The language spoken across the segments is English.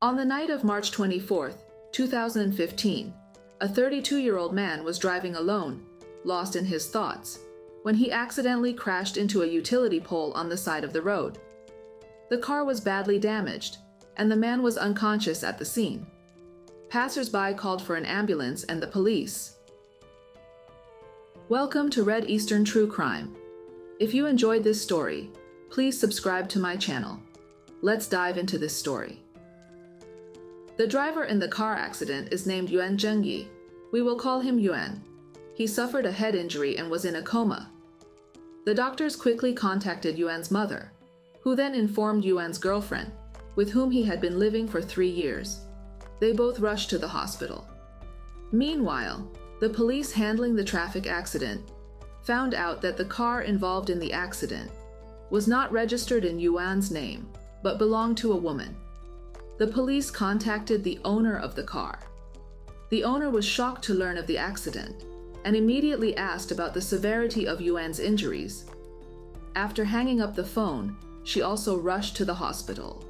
On the night of March 24th, 2015, a 32-year-old man was driving alone, lost in his thoughts, when he accidentally crashed into a utility pole on the side of the road. The car was badly damaged, and the man was unconscious at the scene. Passers-by called for an ambulance and the police. Welcome to Red Eastern True Crime. If you enjoyed this story, please subscribe to my channel. Let's dive into this story. The driver in the car accident is named Yuan Zhengyi. We will call him Yuan. He suffered a head injury and was in a coma. The doctors quickly contacted Yuan's mother, who then informed Yuan's girlfriend, with whom he had been living for 3 years. They both rushed to the hospital. Meanwhile, the police handling the traffic accident found out that the car involved in the accident was not registered in Yuan's name, but belonged to a woman. The police contacted the owner of the car. The owner was shocked to learn of the accident and immediately asked about the severity of Yuan's injuries. After hanging up the phone, she also rushed to the hospital.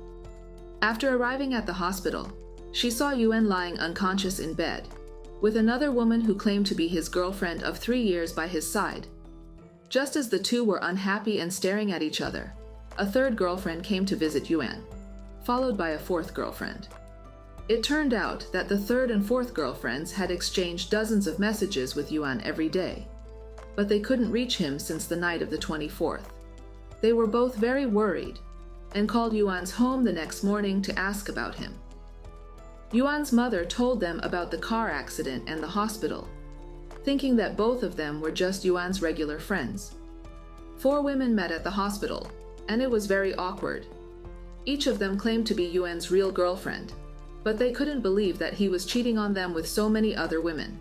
After arriving at the hospital, she saw Yuan lying unconscious in bed, with another woman who claimed to be his girlfriend of 3 years by his side. Just as the two were unhappy and staring at each other, a third girlfriend came to visit Yuan, followed by a fourth girlfriend. It turned out that the third and fourth girlfriends had exchanged dozens of messages with Yuan every day, but they couldn't reach him since the night of the 24th. They were both very worried and called Yuan's home the next morning to ask about him. Yuan's mother told them about the car accident and the hospital, thinking that both of them were just Yuan's regular friends. 4 women met at the hospital, and it was very awkward. Each of them claimed to be Yuan's real girlfriend, but they couldn't believe that he was cheating on them with so many other women.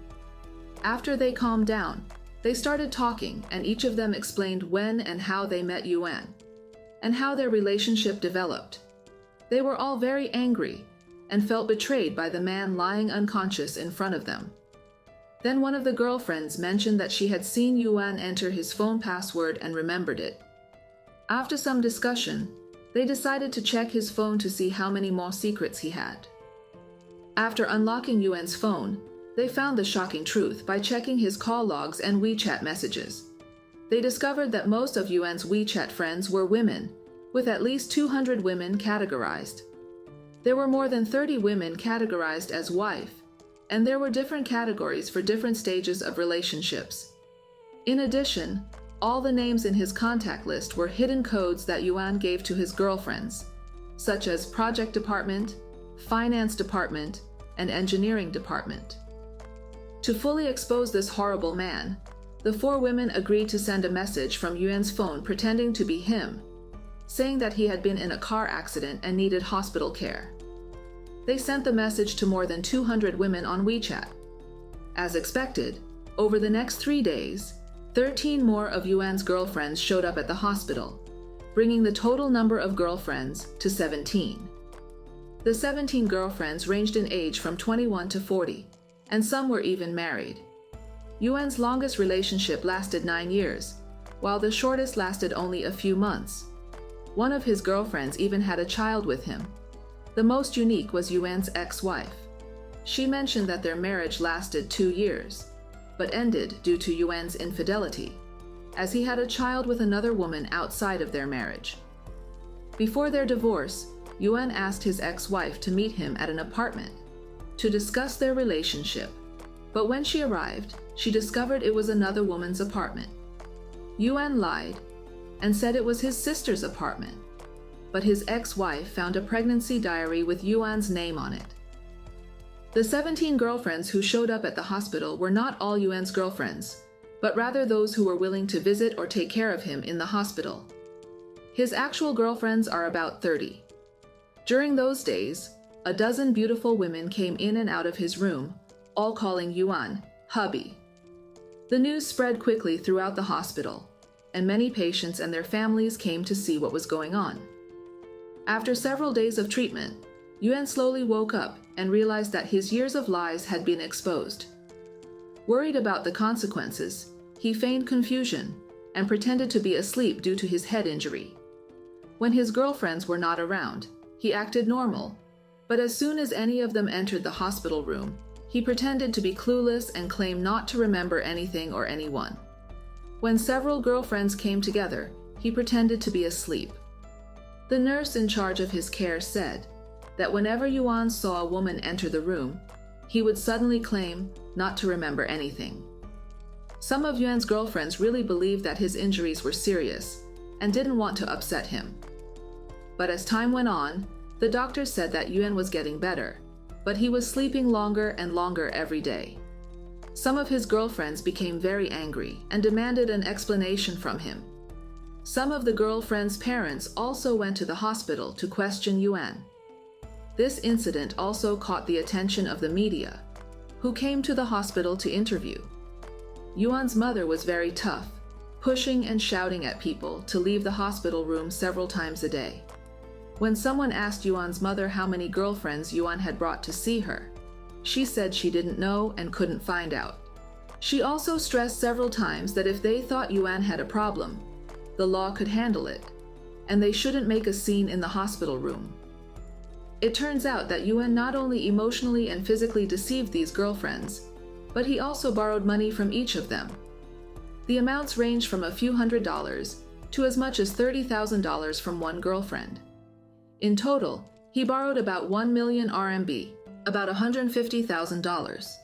After they calmed down, they started talking, and each of them explained when and how they met Yuan, and how their relationship developed. They were all very angry and felt betrayed by the man lying unconscious in front of them. Then one of the girlfriends mentioned that she had seen Yuan enter his phone password and remembered it. After some discussion, they decided to check his phone to see how many more secrets he had. After unlocking Yuan's phone, they found the shocking truth by checking his call logs and WeChat messages. They discovered that most of Yuan's WeChat friends were women, with at least 200 women categorized. There were more than 30 women categorized as wife, and there were different categories for different stages of relationships. In addition, all the names in his contact list were hidden codes that Yuan gave to his girlfriends, such as project department, finance department, and engineering department. To fully expose this horrible man, the 4 women agreed to send a message from Yuan's phone pretending to be him, saying that he had been in a car accident and needed hospital care. They sent the message to more than 200 women on WeChat. As expected, over the next 3 days, 13 more of Yuan's girlfriends showed up at the hospital, bringing the total number of girlfriends to 17. The 17 girlfriends ranged in age from 21 to 40, and some were even married. Yuan's longest relationship lasted 9 years, while the shortest lasted only a few months. One of his girlfriends even had a child with him. The most unique was Yuan's ex-wife. She mentioned that their marriage lasted 2 years, but ended due to Yuan's infidelity, as he had a child with another woman outside of their marriage. Before their divorce, Yuan asked his ex-wife to meet him at an apartment to discuss their relationship, but when she arrived, she discovered it was another woman's apartment. Yuan lied and said it was his sister's apartment, but his ex-wife found a pregnancy diary with Yuan's name on it. The 17 girlfriends who showed up at the hospital were not all Yuan's girlfriends, but rather those who were willing to visit or take care of him in the hospital. His actual girlfriends are about 30. During those days, a dozen beautiful women came in and out of his room, all calling Yuan hubby. The news spread quickly throughout the hospital, and many patients and their families came to see what was going on. After several days of treatment, Yuan slowly woke up and realized that his years of lies had been exposed. Worried about the consequences, he feigned confusion and pretended to be asleep due to his head injury. When his girlfriends were not around, he acted normal, But as soon as any of them entered the hospital room, he pretended to be clueless and claimed not to remember anything or anyone. When several girlfriends came together, he pretended to be asleep. The nurse in charge of his care said that whenever Yuan saw a woman enter the room, he would suddenly claim not to remember anything. Some of Yuan's girlfriends really believed that his injuries were serious and didn't want to upset him. But as time went on, the doctors said that Yuan was getting better, but he was sleeping longer and longer every day. Some of his girlfriends became very angry and demanded an explanation from him. Some of the girlfriends' parents also went to the hospital to question Yuan. This incident also caught the attention of the media, who came to the hospital to interview. Yuan's mother was very tough, pushing and shouting at people to leave the hospital room several times a day. When someone asked Yuan's mother how many girlfriends Yuan had brought to see her, she said she didn't know and couldn't find out. She also stressed several times that if they thought Yuan had a problem, the law could handle it, and they shouldn't make a scene in the hospital room. It turns out that Yuan not only emotionally and physically deceived these girlfriends, but he also borrowed money from each of them. The amounts ranged from a few $100s to as much as $30,000 from one girlfriend. In total, he borrowed about 1 million RMB, about $150,000,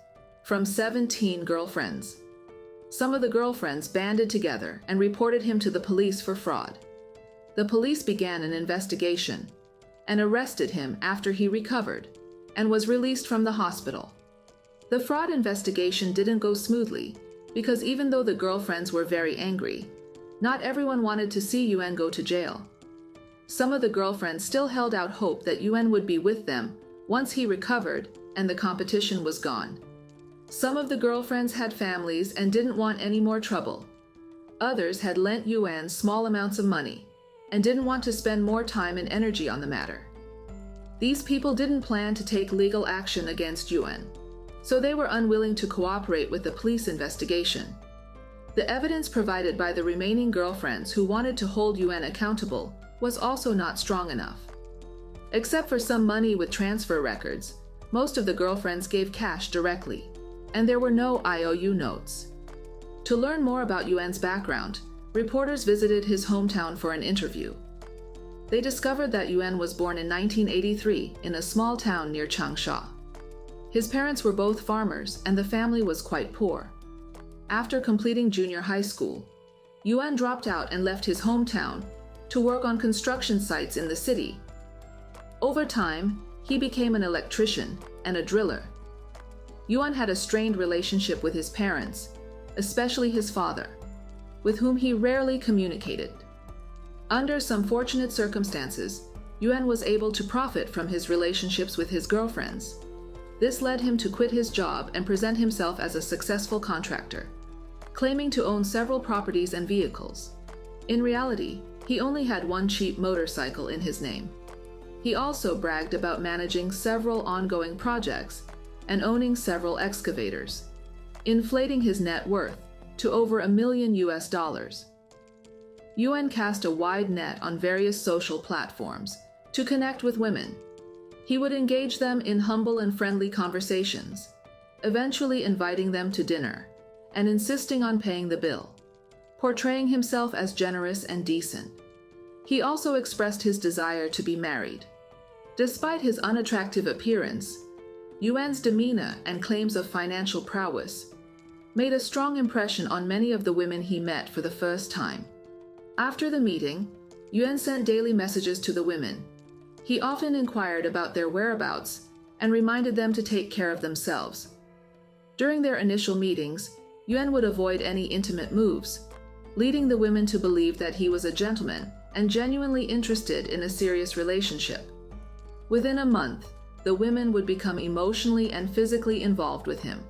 from 17 girlfriends. Some of the girlfriends banded together and reported him to the police for fraud. The police began an investigation and arrested him after he recovered and was released from the hospital. The fraud investigation didn't go smoothly because even though the girlfriends were very angry, not everyone wanted to see Yuan go to jail. Some of the girlfriends still held out hope that Yuan would be with them once he recovered and the competition was gone. Some of the girlfriends had families and didn't want any more trouble. Others had lent Yuan small amounts of money and didn't want to spend more time and energy on the matter. These people didn't plan to take legal action against Yuan, so they were unwilling to cooperate with the police investigation. The evidence provided by the remaining girlfriends who wanted to hold Yuan accountable was also not strong enough. Except for some money with transfer records, most of the girlfriends gave cash directly, and there were no IOU notes. To learn more about Yuan's background, reporters visited his hometown for an interview. They discovered that Yuan was born in 1983 in a small town near Changsha. His parents were both farmers and the family was quite poor. After completing junior high school, Yuan dropped out and left his hometown to work on construction sites in the city. Over time, he became an electrician and a driller. Yuan had a strained relationship with his parents, especially his father, with whom he rarely communicated. Under some fortunate circumstances, Yuan was able to profit from his relationships with his girlfriends. This led him to quit his job and present himself as a successful contractor, claiming to own several properties and vehicles. In reality, he only had one cheap motorcycle in his name. He also bragged about managing several ongoing projects and owning several excavators, inflating his net worth to over $1 million. Yuan cast a wide net on various social platforms to connect with women. He would engage them in humble and friendly conversations, eventually inviting them to dinner and insisting on paying the bill, portraying himself as generous and decent. He also expressed his desire to be married. Despite his unattractive appearance, Yuan's demeanor and claims of financial prowess made a strong impression on many of the women he met for the first time. After the meeting, Yuan sent daily messages to the women. He often inquired about their whereabouts and reminded them to take care of themselves. During their initial meetings, Yuan would avoid any intimate moves, leading the women to believe that he was a gentleman and genuinely interested in a serious relationship. Within a month, the women would become emotionally and physically involved with him.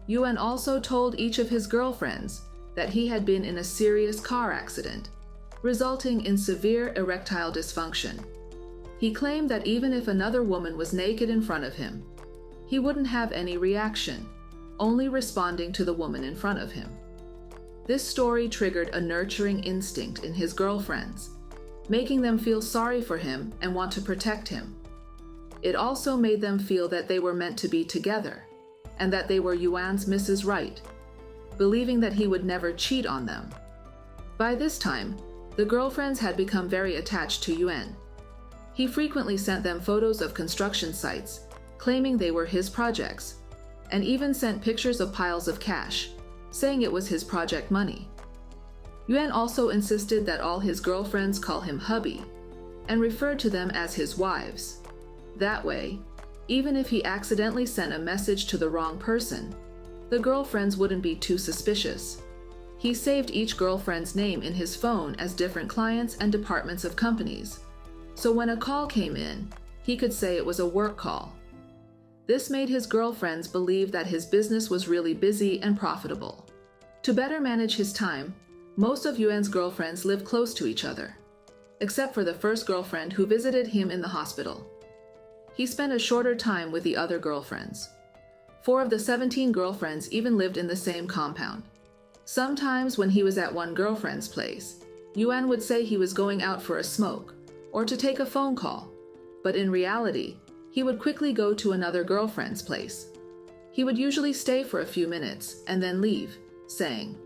Yuan also told each of his girlfriends that he had been in a serious car accident, resulting in severe erectile dysfunction. He claimed that even if another woman was naked in front of him, he wouldn't have any reaction, only responding to the woman in front of him. This story triggered a nurturing instinct in his girlfriends, making them feel sorry for him and want to protect him. It also made them feel that they were meant to be together, and that they were Yuan's Mrs. Right, believing that he would never cheat on them. By this time, the girlfriends had become very attached to Yuan. He frequently sent them photos of construction sites, claiming they were his projects, and even sent pictures of piles of cash, saying it was his project money. Yuan also insisted that all his girlfriends call him hubby, and referred to them as his wives. That way, even if he accidentally sent a message to the wrong person, the girlfriends wouldn't be too suspicious. He saved each girlfriend's name in his phone as different clients and departments of companies, so when a call came in, he could say it was a work call. This made his girlfriends believe that his business was really busy and profitable. To better manage his time, most of Yuan's girlfriends lived close to each other, except for the first girlfriend who visited him in the hospital. He spent a shorter time with the other girlfriends. 4 of the 17 girlfriends even lived in the same compound. Sometimes when he was at one girlfriend's place, Yuan would say he was going out for a smoke or to take a phone call, but in reality, he would quickly go to another girlfriend's place. He would usually stay for a few minutes and then leave, saying,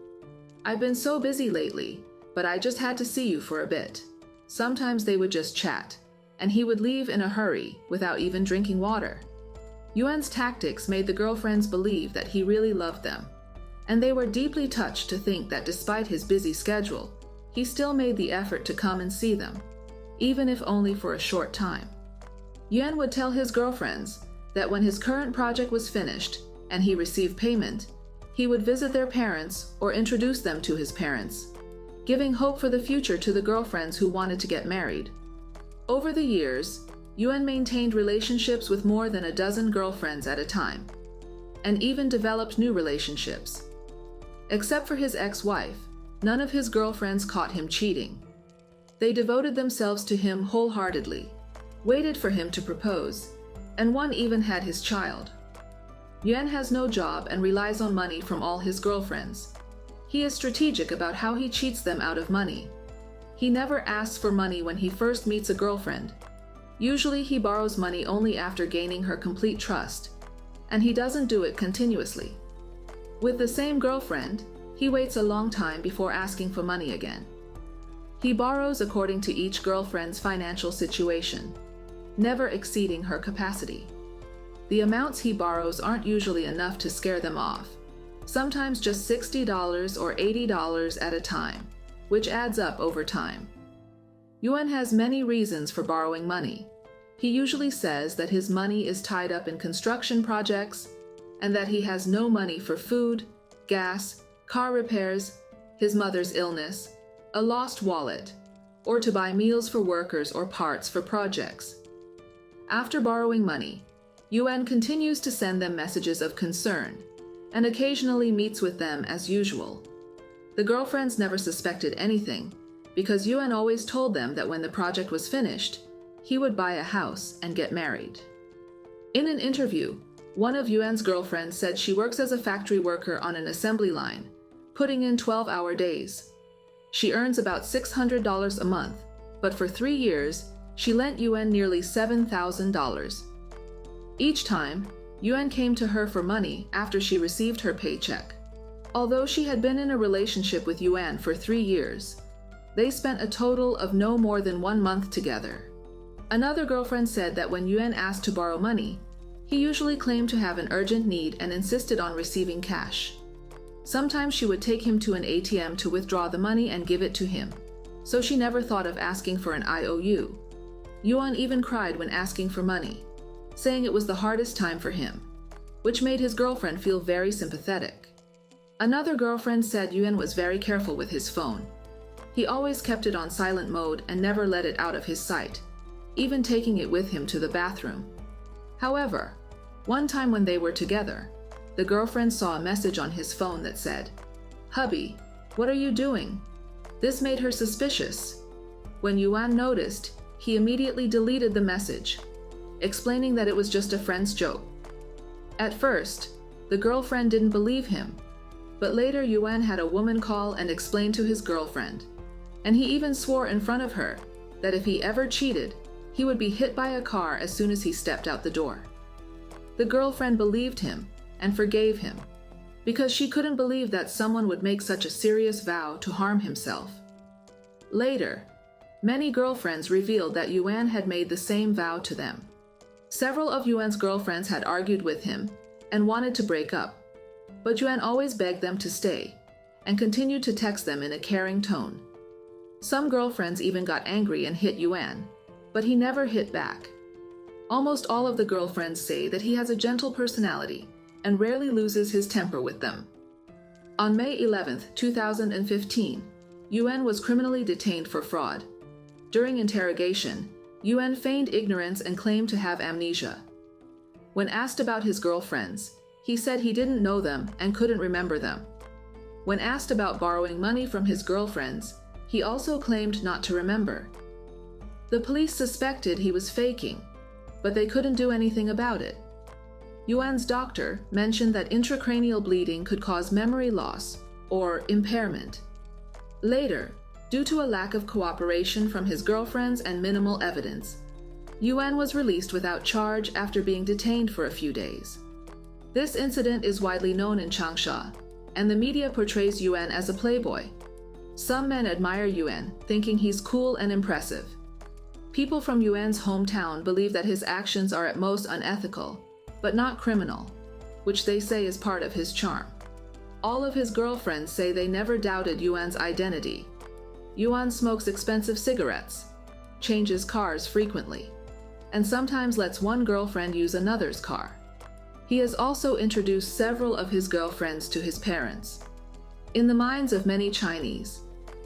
"I've been so busy lately, but I just had to see you for a bit." Sometimes they would just chat, and he would leave in a hurry without even drinking water. Yuan's tactics made the girlfriends believe that he really loved them, and they were deeply touched to think that despite his busy schedule, he still made the effort to come and see them, even if only for a short time. Yuan would tell his girlfriends that when his current project was finished and he received payment, he would visit their parents or introduce them to his parents, giving hope for the future to the girlfriends who wanted to get married. Over the years, Yuan maintained relationships with more than a dozen girlfriends at a time, and even developed new relationships. Except for his ex-wife, none of his girlfriends caught him cheating. They devoted themselves to him wholeheartedly, waited for him to propose, and one even had his child. Yuan has no job and relies on money from all his girlfriends. He is strategic about how he cheats them out of money. He never asks for money when he first meets a girlfriend. Usually he borrows money only after gaining her complete trust, and he doesn't do it continuously. With the same girlfriend, he waits a long time before asking for money again. He borrows according to each girlfriend's financial situation, never exceeding her capacity. The amounts he borrows aren't usually enough to scare them off, sometimes just $60 or $80 at a time, which adds up over time. Yuan has many reasons for borrowing money. He usually says that his money is tied up in construction projects and that he has no money for food, gas, car repairs, his mother's illness, a lost wallet, or to buy meals for workers or parts for projects. After borrowing money, Yuan continues to send them messages of concern and occasionally meets with them as usual. The girlfriends never suspected anything because Yuan always told them that when the project was finished, he would buy a house and get married. In an interview, one of Yuan's girlfriends said she works as a factory worker on an assembly line, putting in 12-hour days. She earns about $600 a month, but for 3 years, she lent Yuan nearly $7,000. Each time, Yuan came to her for money after she received her paycheck. Although she had been in a relationship with Yuan for 3 years, they spent a total of no more than 1 month together. Another girlfriend said that when Yuan asked to borrow money, he usually claimed to have an urgent need and insisted on receiving cash. Sometimes she would take him to an ATM to withdraw the money and give it to him, so she never thought of asking for an IOU. Yuan even cried when asking for money, saying it was the hardest time for him, which made his girlfriend feel very sympathetic. Another girlfriend said Yuan was very careful with his phone. He always kept it on silent mode and never let it out of his sight, even taking it with him to the bathroom. However, one time when they were together, the girlfriend saw a message on his phone that said, "Hubby, what are you doing?" This made her suspicious. When Yuan noticed, he immediately deleted the message, explaining that it was just a friend's joke. At first, the girlfriend didn't believe him, but later Yuan had a woman call and explain to his girlfriend, and he even swore in front of her that if he ever cheated, he would be hit by a car as soon as he stepped out the door. The girlfriend believed him and forgave him because she couldn't believe that someone would make such a serious vow to harm himself. Later, many girlfriends revealed that Yuan had made the same vow to them. Several of Yuan's girlfriends had argued with him and wanted to break up, but Yuan always begged them to stay and continued to text them in a caring tone. Some girlfriends even got angry and hit Yuan, but he never hit back. Almost all of the girlfriends say that he has a gentle personality and rarely loses his temper with them. On May 11, 2015, Yuan was criminally detained for fraud. During interrogation, Yuan feigned ignorance and claimed to have amnesia. When asked about his girlfriends, he said he didn't know them and couldn't remember them. When asked about borrowing money from his girlfriends, he also claimed not to remember. The police suspected he was faking, but they couldn't do anything about it. Yuan's doctor mentioned that intracranial bleeding could cause memory loss or impairment. Later, due to a lack of cooperation from his girlfriends and minimal evidence, Yuan was released without charge after being detained for a few days. This incident is widely known in Changsha, and the media portrays Yuan as a playboy. Some men admire Yuan, thinking he's cool and impressive. People from Yuan's hometown believe that his actions are at most unethical, but not criminal, which they say is part of his charm. All of his girlfriends say they never doubted Yuan's identity. Yuan smokes expensive cigarettes, changes cars frequently, and sometimes lets one girlfriend use another's car. He has also introduced several of his girlfriends to his parents. In the minds of many Chinese,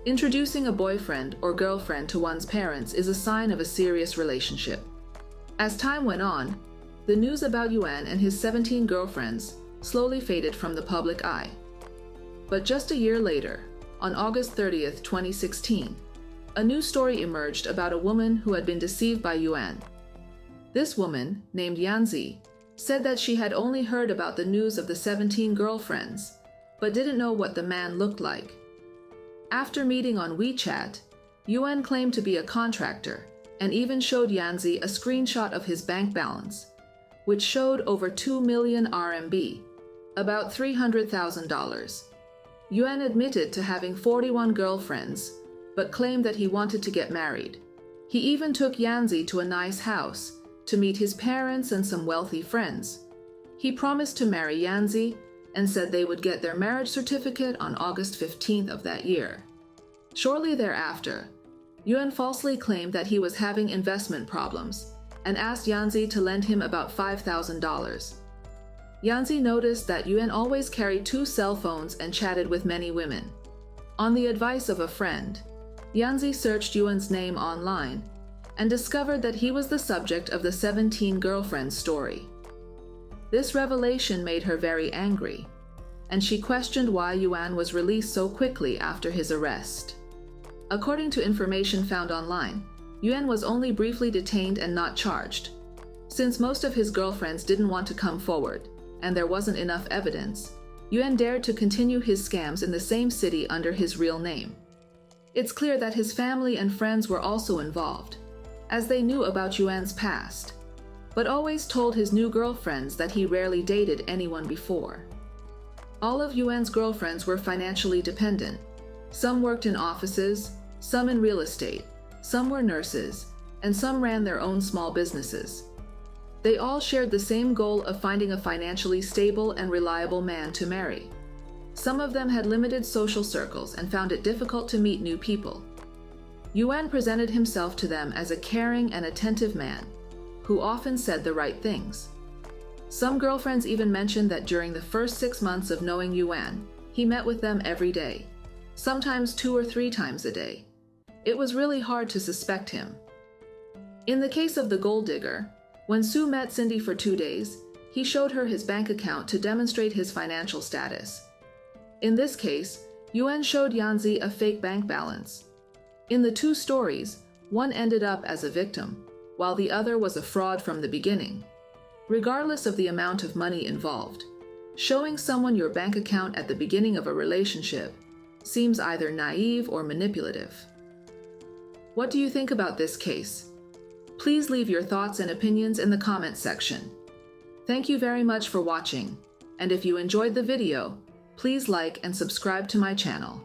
introducing a boyfriend or girlfriend to one's parents is a sign of a serious relationship. As time went on, the news about Yuan and his 17 girlfriends slowly faded from the public eye. But just a year later, on August 30th, 2016, a new story emerged about a woman who had been deceived by Yuan. This woman, named Yanzi, said that she had only heard about the news of the 17 girlfriends, but didn't know what the man looked like. After meeting on WeChat, Yuan claimed to be a contractor and even showed Yanzi a screenshot of his bank balance, which showed over 2 million RMB, about $300,000. Yuan admitted to having 41 girlfriends, but claimed that he wanted to get married. He even took Yanzi to a nice house to meet his parents and some wealthy friends. He promised to marry Yanzi and said they would get their marriage certificate on August 15th of that year. Shortly thereafter, Yuan falsely claimed that he was having investment problems and asked Yanzi to lend him about $5,000. Yanzi noticed that Yuan always carried 2 cell phones and chatted with many women. On the advice of a friend, Yanzi searched Yuan's name online and discovered that he was the subject of the 17 girlfriends story. This revelation made her very angry, and she questioned why Yuan was released so quickly after his arrest. According to information found online, Yuan was only briefly detained and not charged. Since most of his girlfriends didn't want to come forward, and there wasn't enough evidence, Yuan dared to continue his scams in the same city under his real name. It's clear that his family and friends were also involved, as they knew about Yuan's past, but always told his new girlfriends that he rarely dated anyone before. All of Yuan's girlfriends were financially dependent. Some worked in offices, some in real estate, some were nurses, and some ran their own small businesses. They all shared the same goal of finding a financially stable and reliable man to marry. Some of them had limited social circles and found it difficult to meet new people. Yuan presented himself to them as a caring and attentive man, who often said the right things. Some girlfriends even mentioned that during the first 6 months of knowing Yuan, he met with them every day, sometimes 2 or 3 times a day. It was really hard to suspect him. In the case of the gold digger, when Sue met Cindy for 2 days, he showed her his bank account to demonstrate his financial status. In this case, Yuan showed Yanzi a fake bank balance. In the 2 stories, one ended up as a victim, while the other was a fraud from the beginning. Regardless of the amount of money involved, showing someone your bank account at the beginning of a relationship seems either naive or manipulative. What do you think about this case? Please leave your thoughts and opinions in the comments section. Thank you very much for watching, and if you enjoyed the video, please like and subscribe to my channel.